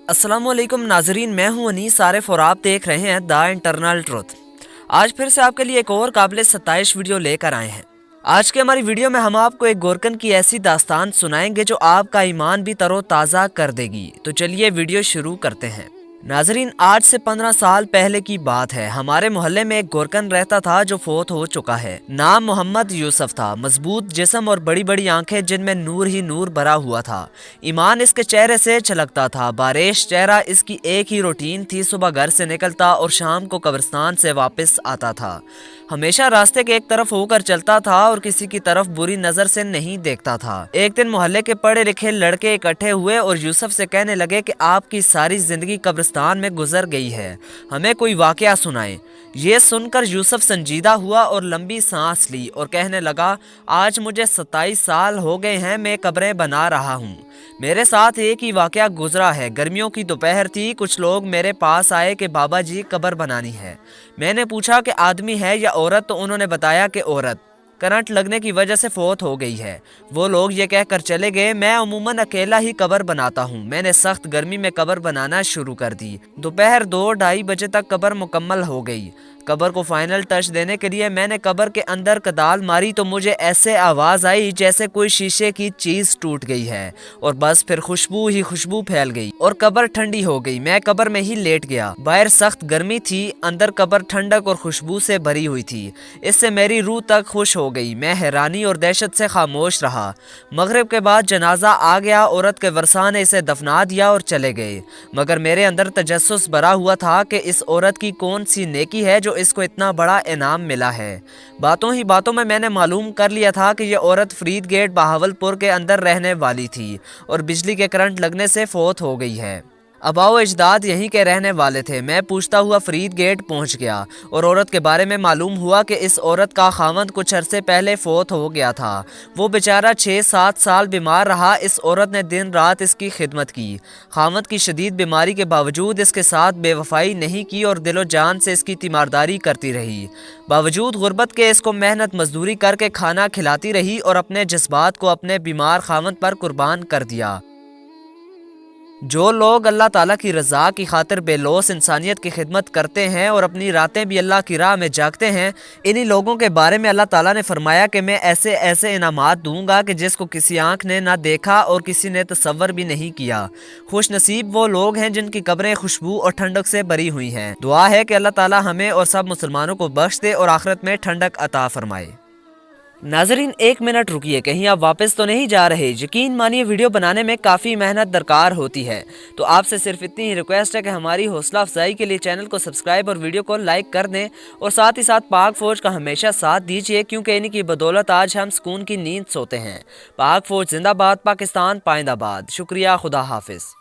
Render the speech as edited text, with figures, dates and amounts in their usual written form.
अस्सलाम वालेकुम नाजरीन, मैं हूं अनीस आरिफ और आप देख रहे हैं द इंटरनल ट्रुथ। आज फिर से आपके लिए एक और काबिल सताइश वीडियो लेकर आए हैं। आज की हमारी वीडियो में हम आपको एक गोरकन की ऐसी दास्तान सुनाएंगे जो आपका ईमान भी तरोताज़ा कर देगी। तो चलिए वीडियो शुरू करते हैं। नाजरीन, आज से 15 साल पहले की बात है। हमारे मोहल्ले में एक गोरकन रहता था जो फोत हो चुका है। नाम मोहम्मद यूसुफ था। मजबूत जिस्म और बड़ी बड़ी आंखें जिनमें नूर ही नूर भरा हुआ था। ईमान इसके चेहरे से छलकता था। बारिश चेहरा इसकी एक ही रूटीन थी, सुबह घर से निकलता और शाम को कब्रिस्तान से वापस आता था। हमेशा रास्ते के एक तरफ होकर चलता था और किसी की तरफ बुरी नजर से नहीं देखता था। एक दिन मोहल्ले के पढ़े लिखे लड़के इकट्ठे हुए और यूसुफ से कहने लगे कि आपकी सारी जिंदगी कब्रिस्तान में गुजर गई है, हमें कोई वाकया सुनाए। ये सुनकर यूसुफ संजीदा हुआ और लंबी सांस ली और कहने लगा, आज मुझे 27 साल हो गए हैं, मैं कब्रें बना रहा हूँ। मेरे साथ एक ही वाकया गुजरा है। गर्मियों की दोपहर थी। कुछ लोग मेरे पास आए कि बाबा जी कब्र बनानी है। मैंने पूछा कि आदमी है या औरत, तो उन्होंने बताया कि औरत करंट लगने की वजह से फोत हो गई है। वो लोग ये कहकर चले गए। मैं अमूमन अकेला ही कब्र बनाता हूँ। मैंने सख्त गर्मी में कब्र बनाना शुरू कर दी। दोपहर 2-2:30 बजे तक कब्र मुकम्मल हो गई। कब्र को फाइनल टच देने के लिए मैंने कब्र के अंदर कदाल मारी तो मुझे ऐसे आवाज़ आई जैसे कोई शीशे की चीज़ टूट गई है और बस फिर खुशबू ही खुशबू फैल गई और कब्र ठंडी हो गई। मैं कब्र में ही लेट गया। बाहर सख्त गर्मी थी, अंदर कब्र ठंडक और खुशबू से भरी हुई थी। इससे मेरी रूह तक खुश हो गई। मैं हैरानी और दहशत से खामोश रहा। मगरिब के बाद जनाजा आ गया। औरत के वर्सा ने इसे दफना दिया और चले गए। मगर मेरे अंदर तजस्सुस भरा हुआ था कि इस औरत की कौन सी नेकी है जो इसको इतना बड़ा इनाम मिला है। बातों ही बातों में मैंने मालूम कर लिया था कि यह औरत फरीद गेट बहावलपुर के अंदर रहने वाली थी और बिजली के करंट लगने से फोत हो गई है। अबाओ अजदाद यहीं के रहने वाले थे। मैं पूछता हुआ फरीद गेट पहुंच गया और औरत के बारे में मालूम हुआ कि इस औरत का खावंद कुछ अरसे पहले फोत हो गया था। वो बेचारा 6-7 साल बीमार रहा। इस औरत ने दिन रात इसकी खिदमत की। खावंद की शदीद बीमारी के बावजूद इसके साथ बेवफाई नहीं की और दिलो जान से इसकी तीमारदारी करती रही। बावजूद गुर्बत के इसको मेहनत मजदूरी करके खाना खिलाती रही और अपने जज्बात को अपने बीमार खावंद पर कुर्बान कर दिया। जो लोग अल्लाह ताला की रज़ा की खातिर बेलौस इंसानियत की खिदमत करते हैं और अपनी रातें भी अल्लाह की राह में जागते हैं, इन्हीं लोगों के बारे में अल्लाह ताला ने फरमाया कि मैं ऐसे ऐसे इनामात दूंगा कि जिसको किसी आंख ने ना देखा और किसी ने तसव्वुर भी नहीं किया। खुश नसीब वो लोग हैं जिनकी कब्रें खुशबू और ठंडक से भरी हुई हैं। दुआ है कि अल्लाह ताला हमें और सब मुसलमानों को बख्श दे और आखिरत में ठंडक अता फरमाए। नाजरीन, 1 मिनट रुकिए, कहीं आप वापस तो नहीं जा रहे। यकीन मानिए वीडियो बनाने में काफ़ी मेहनत दरकार होती है, तो आपसे सिर्फ इतनी ही रिक्वेस्ट है कि हमारी हौसला अफजाई के लिए चैनल को सब्सक्राइब और वीडियो को लाइक कर दें और साथ ही साथ पाक फौज का हमेशा साथ दीजिए, क्योंकि इन्हीं की बदौलत आज हम सुकून की नींद सोते हैं। पाक फौज जिंदाबाद, पाकिस्तान पाइंदाबाद। शुक्रिया, खुदा हाफिज़।